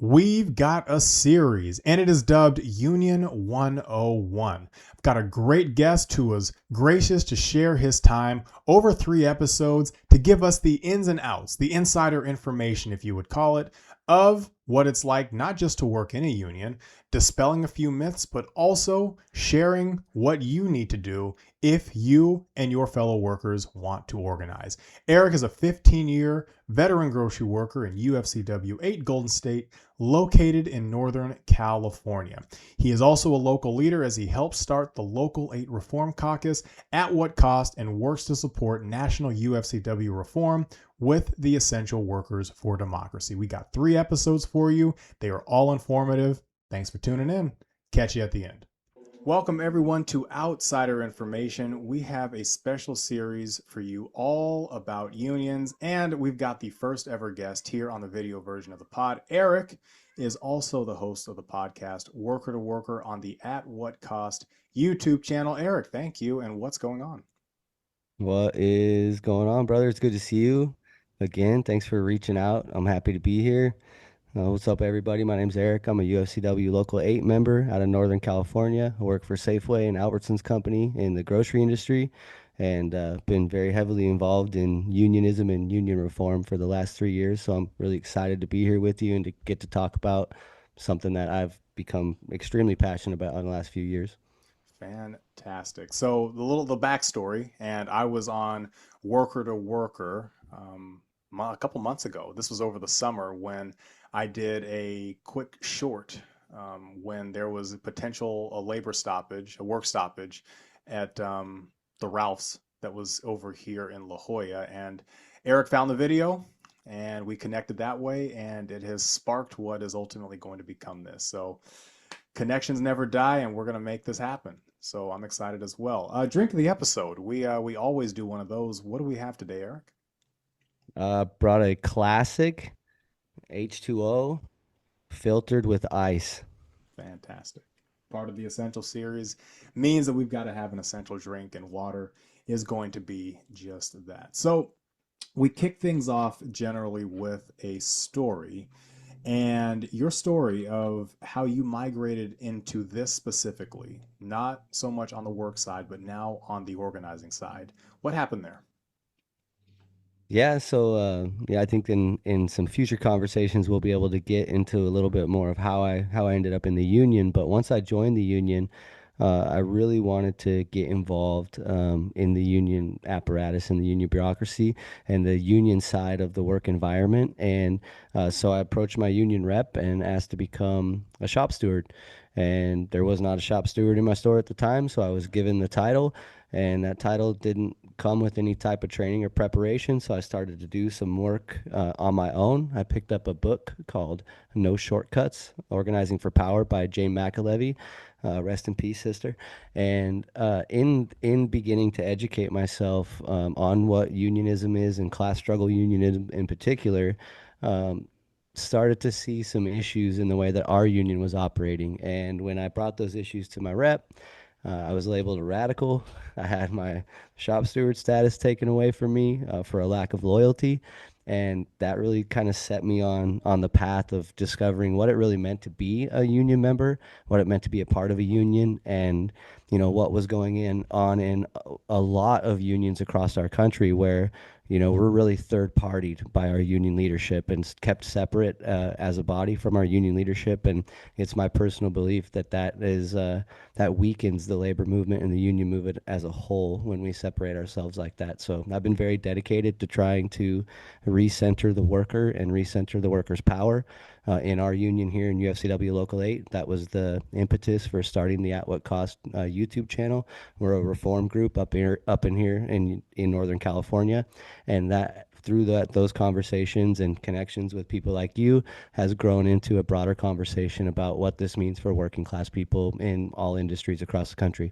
We've got a series, and it is dubbed Union 101. I've got a great guest who was gracious to share his time over 3 episodes to give us the ins and outs, the insider information, if you would call it, of what it's like not just to work in a union, dispelling a few myths, but also sharing what you need to do if you and your fellow workers want to organize. Eric is a 15-year veteran grocery worker in UFCW8-Golden State, located in Northern California. He is also a local leader as he helps start the Local 8 Reform Caucus at what cost and works to support national UFCW reform with the Essential Workers for Democracy. We got 3 episodes for you. They are all informative. Thanks for tuning in. Catch you at the end. Welcome everyone to Outsider Information. We have a special series for you all about unions, and we've got the first ever guest here on the video version of the pod. Eric is also the host of the podcast Worker to Worker on the At What Cost YouTube channel. Eric, thank you, and what's going on? What is going on, brother? It's good to see you again. Thanks for reaching out. I'm happy to be here. What's up, everybody? My name's Eric. I'm a UFCW Local 8 member out of Northern California. I work for Safeway and Albertsons Company in the grocery industry and been very heavily involved in unionism and union reform for the last 3 years. So I'm really excited to be here with you and to get to talk about something that I've become extremely passionate about in the last few years. Fantastic. So the backstory, and I was on Worker to Worker a couple months ago. This was over the summer when I did a quick short when there was a potential a labor stoppage, a work stoppage at the Ralph's that was over here in La Jolla. And Eric found the video and we connected that way, and it has sparked what is ultimately going to become this. So connections never die, and we're going to make this happen. So I'm excited as well. Drink of the episode. We always do one of those. What do we have today, Eric? Brought a classic H2O filtered with ice. Fantastic. Part of the essential series means that we've got to have an essential drink, and water is going to be just that. So we kick things off generally with a story, and your story of how you migrated into this specifically, not so much on the work side, but now on the organizing side. What happened there? I think in some future conversations we'll be able to get into a little bit more of how I ended up in the union. But once I joined the union, I really wanted to get involved in the union apparatus and the union bureaucracy and the union side of the work environment. And so I approached my union rep and asked to become a shop steward. And there was not a shop steward in my store at the time, so I was given the title, and that title didn't come with any type of training or preparation. So I started to do some work on my own. I picked up a book called No Shortcuts: Organizing for Power by Jane McAlevey. Rest in peace, sister. And in beginning to educate myself on what unionism is and class struggle unionism in particular, um, started to see some issues in the way that our union was operating. And when I brought those issues to my rep, I was labeled a radical. I had my shop steward status taken away from me for a lack of loyalty, and that really kind of set me on the path of discovering what it really meant to be a union member, what it meant to be a part of a union, and what was going on in a lot of unions across our country where we're really third partied by our union leadership and kept separate as a body from our union leadership. And it's my personal belief that that weakens the labor movement and the union movement as a whole when we separate ourselves like that. So I've been very dedicated to trying to recenter the worker and recenter the worker's power in our union here in UFCW Local 8. That was the impetus for starting the At What Cost YouTube channel. We're a reform group up in here in Northern California, and that through those conversations and connections with people like you has grown into a broader conversation about what this means for working class people in all industries across the country.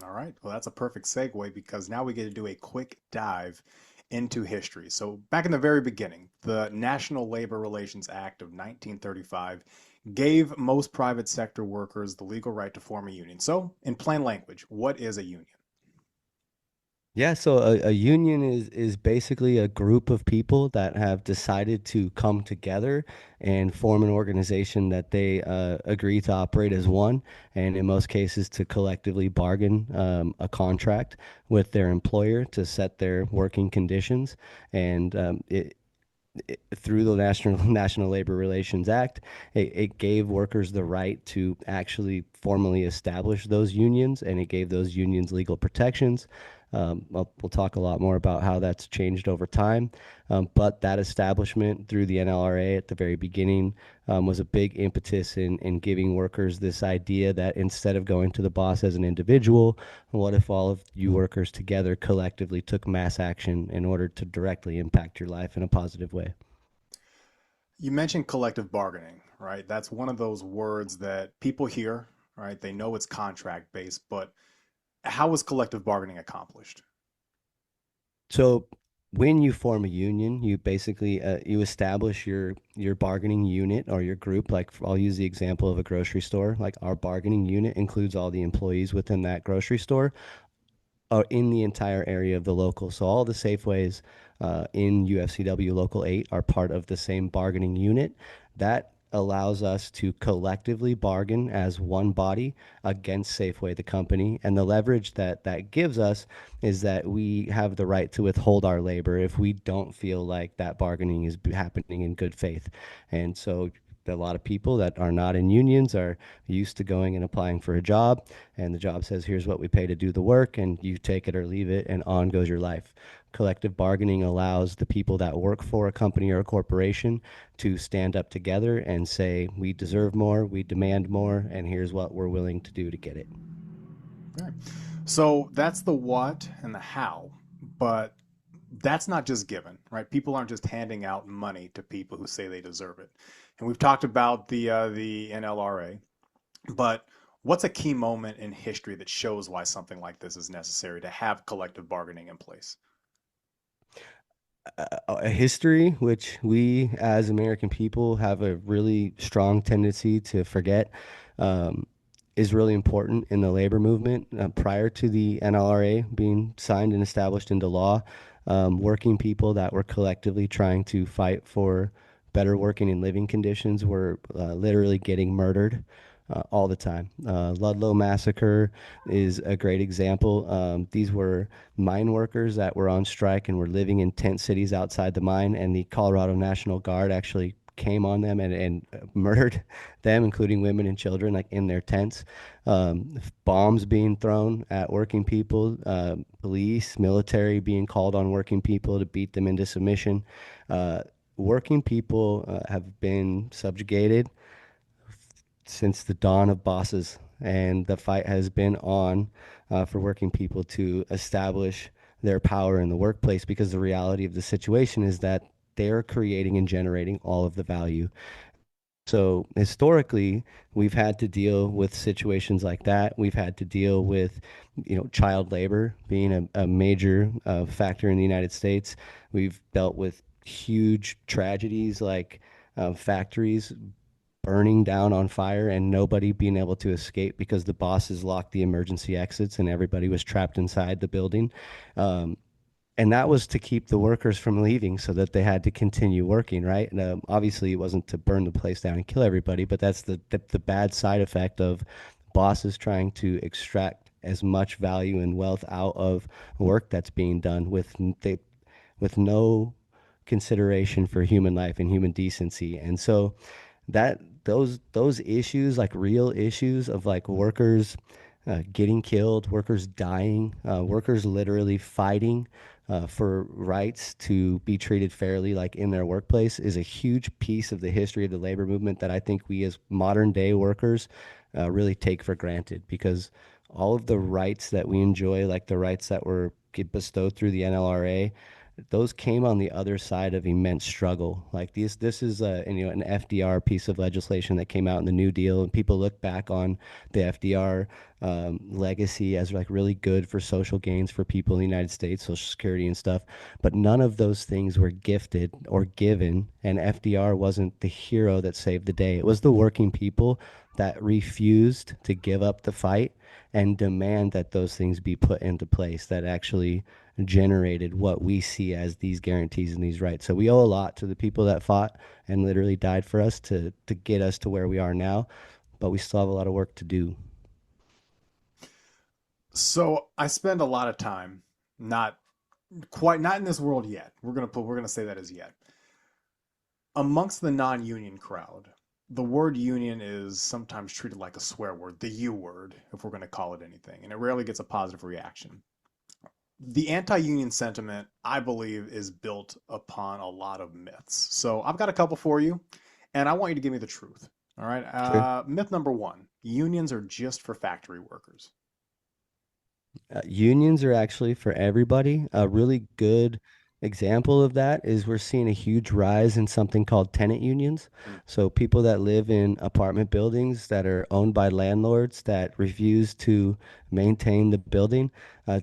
All right. Well, that's a perfect segue because now we get to do a quick dive into history. So, back in the very beginning, the National Labor Relations Act of 1935 gave most private sector workers the legal right to form a union. So, in plain language, what is a union? Yeah, so a union is basically a group of people that have decided to come together and form an organization that they agree to operate as one, and in most cases to collectively bargain a contract with their employer to set their working conditions. And through the National Labor Relations Act, it gave workers the right to actually formally establish those unions, and it gave those unions legal protections. We'll talk a lot more about how that's changed over time. But that establishment through the NLRA at the very beginning was a big impetus in giving workers this idea that instead of going to the boss as an individual, what if all of you workers together collectively took mass action in order to directly impact your life in a positive way? You mentioned collective bargaining, right? That's one of those words that people hear, right? They know it's contract based, but how is collective bargaining accomplished? So when you form a union, you basically you establish your bargaining unit or your group. Like I'll use the example of a grocery store. Like our bargaining unit includes all the employees within that grocery store in the entire area of the local. So all the Safeways in UFCW Local 8 are part of the same bargaining unit. That allows us to collectively bargain as one body against Safeway, the company. And the leverage that that gives us is that we have the right to withhold our labor if we don't feel like that bargaining is happening in good faith. And so a lot of people that are not in unions are used to going and applying for a job, and the job says, here's what we pay to do the work, and you take it or leave it, and on goes your life. Collective bargaining allows the people that work for a company or a corporation to stand up together and say, we deserve more, we demand more, and here's what we're willing to do to get it. Right. So that's the what and the how, but that's not just given, right? People aren't just handing out money to people who say they deserve it. And we've talked about the NLRA, but what's a key moment in history that shows why something like this is necessary to have collective bargaining in place? A history which we as American people have a really strong tendency to forget, um, is really important in the labor movement. Prior to the NLRA being signed and established into law, working people that were collectively trying to fight for better working and living conditions were literally getting murdered all the time. Ludlow Massacre is a great example. These were mine workers that were on strike and were living in tent cities outside the mine, and the Colorado National Guard actually came on them and murdered them, including women and children, like in their tents. Bombs being thrown at working people, police, military being called on working people to beat them into submission. Uh, Working people have been subjugated since the dawn of bosses, and the fight has been on for working people to establish their power in the workplace, because the reality of the situation is that they're creating and generating all of the value. So historically, we've had to deal with situations like that. We've had to deal with, child labor being a major factor in the United States. We've dealt with huge tragedies like factories burning down on fire and nobody being able to escape because the bosses locked the emergency exits and everybody was trapped inside the building. Um, and that was to keep the workers from leaving so that they had to continue working, right? And obviously, it wasn't to burn the place down and kill everybody, but that's the bad side effect of bosses trying to extract as much value and wealth out of work that's being done with no consideration for human life and human decency. And so that those issues, like real issues of like workers getting killed, workers dying, workers literally fighting for rights to be treated fairly, like in their workplace, is a huge piece of the history of the labor movement that I think we as modern day workers really take for granted, because all of the rights that we enjoy, like the rights that were bestowed through the NLRA, those came on the other side of immense struggle. Like this is an FDR piece of legislation that came out in the New Deal, and people look back on the FDR legacy as like really good for social gains for people in the United States, Social Security and stuff. But none of those things were gifted or given, and FDR wasn't the hero that saved the day. It was the working people that refused to give up the fight and demand that those things be put into place that actually generated what we see as these guarantees and these rights. So we owe a lot to the people that fought and literally died for us to get us to where we are now, but we still have a lot of work to do. So I spend a lot of time not quite not in this world yet. We're gonna say that as yet. Amongst the non-union crowd, the word union is sometimes treated like a swear word, the U word, if we're going to call it anything, and it rarely gets a positive reaction. The anti-union sentiment, I believe, is built upon a lot of myths. So I've got a couple for you, and I want you to give me the truth. All right. Sure. Myth number one: unions are just for factory workers. Unions are actually for everybody. A really good example of that is we're seeing a huge rise in something called tenant unions. Mm. So people that live in apartment buildings that are owned by landlords that refuse to maintain the building.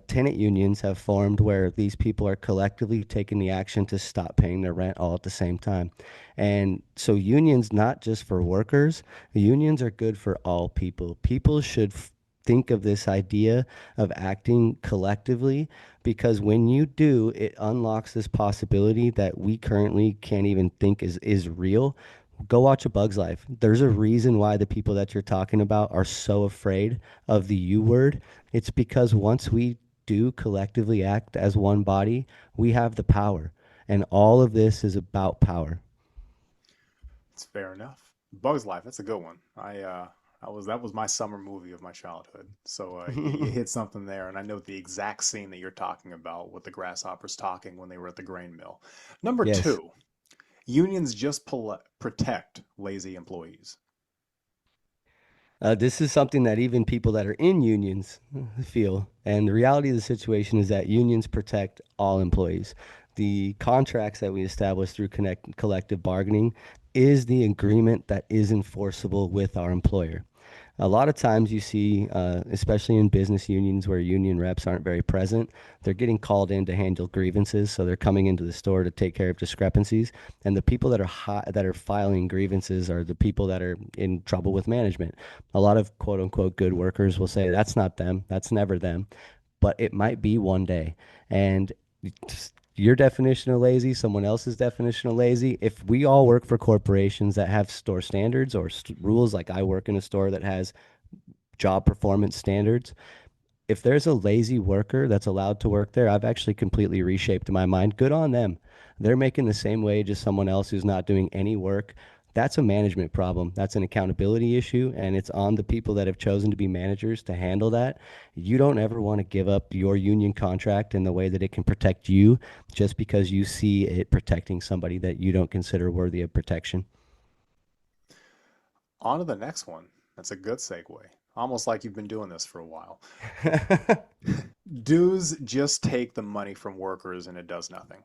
Tenant unions have formed where these people are collectively taking the action to stop paying their rent all at the same time. And so unions, not just for workers, unions are good for all people. People should think of this idea of acting collectively, because when you do, it unlocks this possibility that we currently can't even think is real. Go watch A Bug's Life. There's a reason why the people that you're talking about are so afraid of the U word. It's because once we do collectively act as one body, we have the power. And all of this is about power. It's fair enough. Bug's Life, that's a good one. That was my summer movie of my childhood. So you hit something there, and I know the exact scene that you're talking about with the grasshoppers talking when they were at the grain mill. Number Yes. two, unions just protect lazy employees. This is something that even people that are in unions feel. And the reality of the situation is that unions protect all employees. The contracts that we establish through collective bargaining is the agreement that is enforceable with our employer. A lot of times you see, especially in business unions where union reps aren't very present, they're getting called in to handle grievances. So they're coming into the store to take care of discrepancies. And the people that are that are filing grievances are the people that are in trouble with management. A lot of quote unquote good workers will say that's not them, that's never them, but it might be one day. And your definition of lazy, someone else's definition of lazy. If we all work for corporations that have store standards or rules, like I work in a store that has job performance standards, if there's a lazy worker that's allowed to work there, I've actually completely reshaped my mind. Good on them. They're making the same wage as someone else who's not doing any work. That's a management problem. That's an accountability issue, and it's on the people that have chosen to be managers to handle that. You don't ever want to give up your union contract in the way that it can protect you just because you see it protecting somebody that you don't consider worthy of protection. On to the next one. That's a good segue. Almost like you've been doing this for a while. Dues just take the money from workers and it does nothing.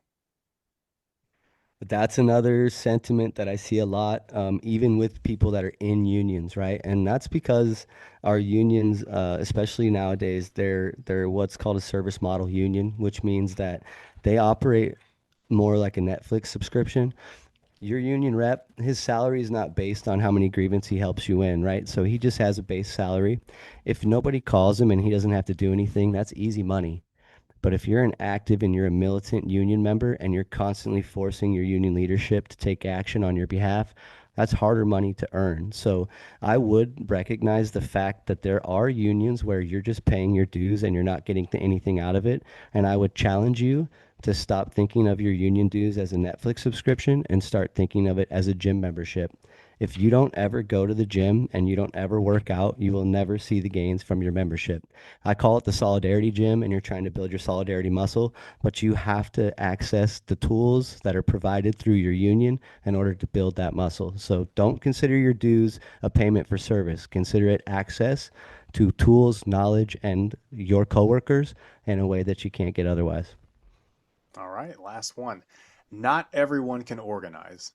That's another sentiment that I see a lot, even with people that are in unions, right? And that's because our unions, especially nowadays, they're what's called a service model union, which means that they operate more like a Netflix subscription. Your union rep, his salary is not based on how many grievance he helps you in, right? So he just has a base salary. If nobody calls him and he doesn't have to do anything, that's easy money. But if you're an active and you're a militant union member and you're constantly forcing your union leadership to take action on your behalf, that's harder money to earn. So I would recognize the fact that there are unions where you're just paying your dues and you're not getting anything out of it. And I would challenge you to stop thinking of your union dues as a Netflix subscription and start thinking of it as a gym membership. If you don't ever go to the gym and you don't ever work out, you will never see the gains from your membership. I call it the solidarity gym, and you're trying to build your solidarity muscle, but you have to access the tools that are provided through your union in order to build that muscle. So don't consider your dues a payment for service. Consider it access to tools, knowledge, and your coworkers in a way that you can't get otherwise. All right, last one. Not everyone can organize.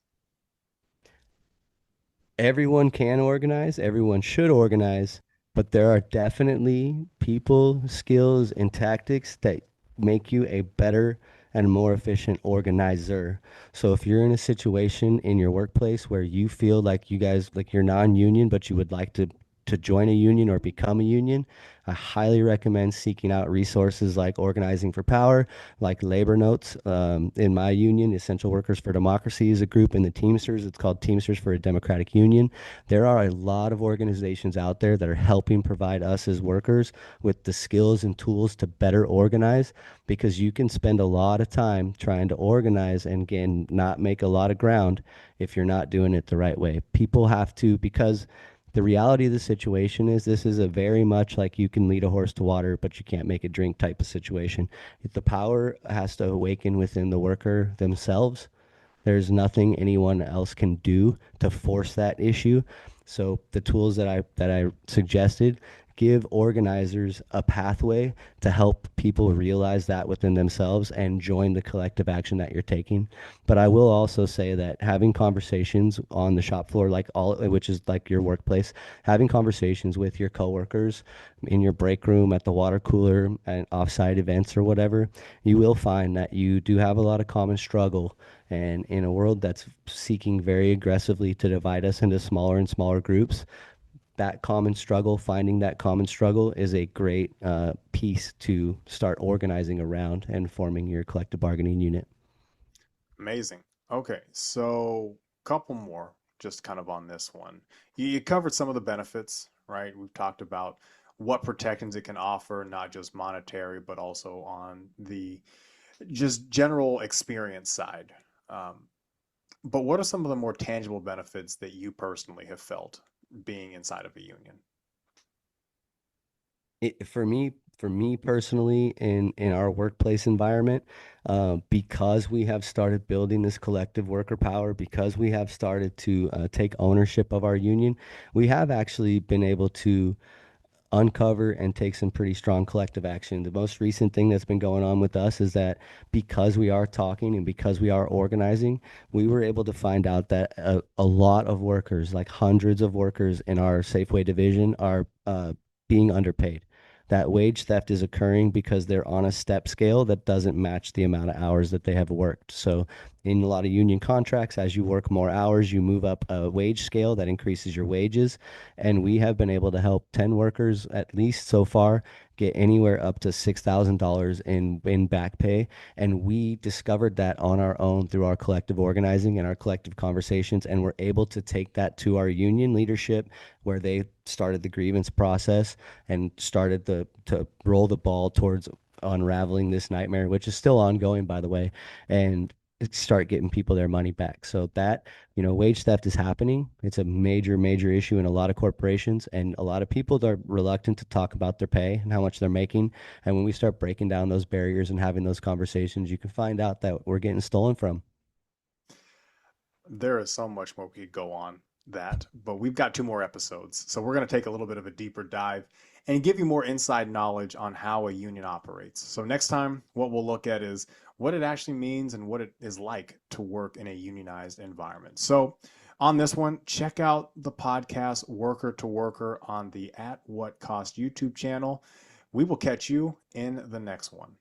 Everyone can organize, everyone should organize, but there are definitely people, skills, and tactics that make you a better and more efficient organizer. So if you're in a situation in your workplace where you feel like you guys, like you're non-union, but you would like to to join a union or become a union, I highly recommend seeking out resources like Organizing for Power, like Labor Notes. In my union, Essential Workers for Democracy is a group in the Teamsters. It's called Teamsters for a Democratic Union. There are a lot of organizations out there that are helping provide us as workers with the skills and tools to better organize, because you can spend a lot of time trying to organize and again not make a lot of ground if you're not doing it the right way. People have to, because the reality of the situation is this is a very much like you can lead a horse to water, but you can't make it drink type of situation. If the power has to awaken within the worker themselves, there's nothing anyone else can do to force that issue. So the tools that I suggested give organizers a pathway to help people realize that within themselves and join the collective action that you're taking. But I will also say that having conversations on the shop floor, like all, which is like your workplace, having conversations with your coworkers in your break room, at the water cooler, and offsite events or whatever, you will find that you do have a lot of common struggle. And in a world that's seeking very aggressively to divide us into smaller and smaller groups, that common struggle, finding that common struggle is a great piece to start organizing around and forming your collective bargaining unit. Amazing. Okay, so couple more just kind of on this one. You covered some of the benefits, right? We've talked about what protections it can offer, not just monetary, but also on the just general experience side. Um, but what are some of the more tangible benefits that you personally have felt being inside of a union? For me personally, in our workplace environment, because we have started building this collective worker power, because we have started to take ownership of our union, we have actually been able to uncover and take some pretty strong collective action. The most recent thing that's been going on with us is that because we are talking and because we are organizing, we were able to find out that a lot of workers, like hundreds of workers in our Safeway division, are being underpaid. That wage theft is occurring because they're on a step scale that doesn't match the amount of hours that they have worked. So, in a lot of union contracts, as you work more hours, you move up a wage scale that increases your wages. And we have been able to help 10 workers, at least so far, get anywhere up to $6,000 in back pay. And we discovered that on our own through our collective organizing and our collective conversations. And we're able to take that to our union leadership, where they started the grievance process and started to roll the ball towards unraveling this nightmare, which is still ongoing, by the way, and start getting people their money back. So that, wage theft is happening. It's a major, major issue in a lot of corporations, and a lot of people are reluctant to talk about their pay and how much they're making. And when we start breaking down those barriers and having those conversations, you can find out that we're getting stolen from. There is so much more we could go on that, but we've got two more episodes. So we're going to take a little bit of a deeper dive and give you more inside knowledge on how a union operates. So next time, what we'll look at is what it actually means and what it is like to work in a unionized environment. So on this one, check out the podcast Worker to Worker on the At What Cost YouTube channel. We will catch you in the next one.